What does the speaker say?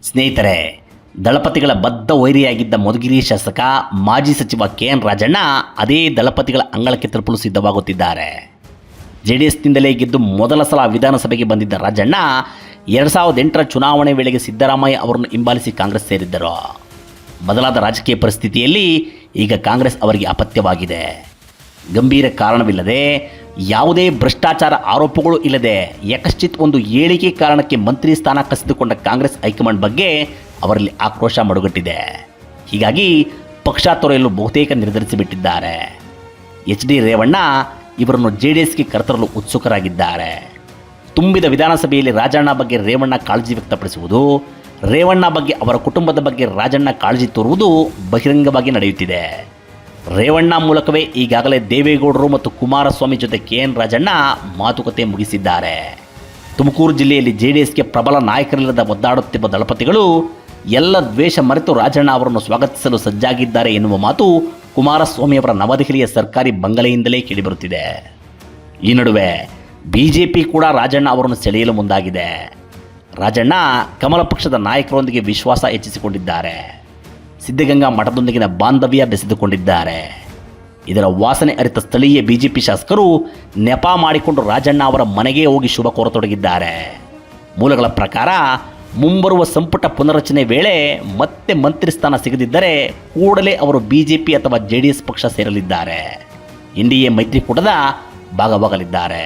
ಸ್ನೇಹಿತರೆ, ದಳಪತಿಗಳ ಬದ್ಧ ವೈರಿಯಾಗಿದ್ದ ಮಧುಗಿರಿ ಶಾಸಕ ಮಾಜಿ ಸಚಿವ KN ರಾಜಣ್ಣ ಅದೇ ದಳಪತಿಗಳ ಅಂಗಳಕ್ಕೆ ತಲುಪಲು ಸಿದ್ಧವಾಗುತ್ತಿದ್ದಾರೆ. JDSನಿಂದಲೇ ಗೆದ್ದು ಮೊದಲ ಸಲ ವಿಧಾನಸಭೆಗೆ ಬಂದಿದ್ದ ರಾಜಣ್ಣ 2008ರ ಚುನಾವಣೆ ವೇಳೆಗೆ ಸಿದ್ದರಾಮಯ್ಯ ಅವರನ್ನು ಹಿಂಬಾಲಿಸಿ ಕಾಂಗ್ರೆಸ್ ಸೇರಿದ್ದರು. ಬದಲಾದ ರಾಜಕೀಯ ಪರಿಸ್ಥಿತಿಯಲ್ಲಿ ಈಗ ಕಾಂಗ್ರೆಸ್ ಅವರಿಗೆ ಅಪತ್ಯವಾಗಿದೆ. ಗಂಭೀರ ಕಾರಣವಿಲ್ಲದೆ, ಯಾವುದೇ ಭ್ರಷ್ಟಾಚಾರ ಆರೋಪಗಳು ಇಲ್ಲದೆ ಯಕಶ್ಚಿತ್ ಒಂದು ಹೇಳಿಕೆ ಕಾರಣಕ್ಕೆ ಮಂತ್ರಿ ಸ್ಥಾನ ಕಸಿದುಕೊಂಡ ಕಾಂಗ್ರೆಸ್ ಹೈಕಮಾಂಡ್ ಬಗ್ಗೆ ಅವರಲ್ಲಿ ಆಕ್ರೋಶ ಮಡುಗಟ್ಟಿದೆ. ಹೀಗಾಗಿ ಪಕ್ಷ ತೊರೆಯಲು ಬಹುತೇಕ ನಿರ್ಧರಿಸಿಬಿಟ್ಟಿದ್ದಾರೆ. HD ರೇವಣ್ಣ ಇವರನ್ನು JDSಗೆ ಕರೆತರಲು ಉತ್ಸುಕರಾಗಿದ್ದಾರೆ. ತುಂಬಿದ ವಿಧಾನಸಭೆಯಲ್ಲಿ ರಾಜಣ್ಣ ಬಗ್ಗೆ ರೇವಣ್ಣ ಕಾಳಜಿ ವ್ಯಕ್ತಪಡಿಸುವುದು, ರೇವಣ್ಣ ಬಗ್ಗೆ ಅವರ ಕುಟುಂಬದ ಬಗ್ಗೆ ರಾಜಣ್ಣ ಕಾಳಜಿ ತೋರುವುದು ಬಹಿರಂಗವಾಗಿ ನಡೆಯುತ್ತಿದೆ. ರೇವಣ್ಣ ಮೂಲಕವೇ ಈಗಾಗಲೇ ದೇವೇಗೌಡರು ಮತ್ತು ಕುಮಾರಸ್ವಾಮಿ ಜೊತೆ KN ರಾಜಣ್ಣ ಮಾತುಕತೆ ಮುಗಿಸಿದ್ದಾರೆ. ತುಮಕೂರು ಜಿಲ್ಲೆಯಲ್ಲಿ JDSಗೆ ಪ್ರಬಲ ನಾಯಕರಿಲ್ಲದ ಒದ್ದಾಡುತ್ತಿರುವ ದಳಪತಿಗಳು ಎಲ್ಲ ದ್ವೇಷ ಮರೆತು ರಾಜಣ್ಣ ಅವರನ್ನು ಸ್ವಾಗತಿಸಲು ಸಜ್ಜಾಗಿದ್ದಾರೆ ಎನ್ನುವ ಮಾತು ಕುಮಾರಸ್ವಾಮಿ ಅವರ ನವದೆಹಲಿಯ ಸರ್ಕಾರಿ ಬಂಗಲೆಯಿಂದಲೇ ಕೇಳಿಬರುತ್ತಿದೆ. ಈ ನಡುವೆ BJP ಕೂಡ ರಾಜಣ್ಣ ಅವರನ್ನು ಸೆಳೆಯಲು ಮುಂದಾಗಿದೆ. ರಾಜಣ್ಣ ಕಮಲ ಪಕ್ಷದ ನಾಯಕರೊಂದಿಗೆ ವಿಶ್ವಾಸ ಹೆಚ್ಚಿಸಿಕೊಂಡಿದ್ದಾರೆ. ಸಿದ್ಧಗಂಗಾ ಮಠದೊಂದಿಗಿನ ಬಾಂಧವ್ಯ ಬೆಸೆದುಕೊಂಡಿದ್ದಾರೆ. ಇದರ ವಾಸನೆ ಅರಿತ ಸ್ಥಳೀಯ BJP ಶಾಸಕರು ನೆಪ ಮಾಡಿಕೊಂಡು ರಾಜಣ್ಣ ಅವರ ಮನೆಗೆ ಹೋಗಿ ಶುಭ ಕೋರತೊಡಗಿದ್ದಾರೆ. ಮೂಲಗಳ ಪ್ರಕಾರ ಮುಂಬರುವ ಸಂಪುಟ ಪುನರಚನೆ ವೇಳೆ ಮತ್ತೆ ಮಂತ್ರಿ ಸ್ಥಾನ ಸಿಗದಿದ್ದರೆ ಕೂಡಲೇ ಅವರು BJP ಅಥವಾ JDS ಪಕ್ಷ ಸೇರಲಿದ್ದಾರೆ. NDA ಮೈತ್ರಿಕೂಟದ ಭಾಗವಾಗಲಿದ್ದಾರೆ.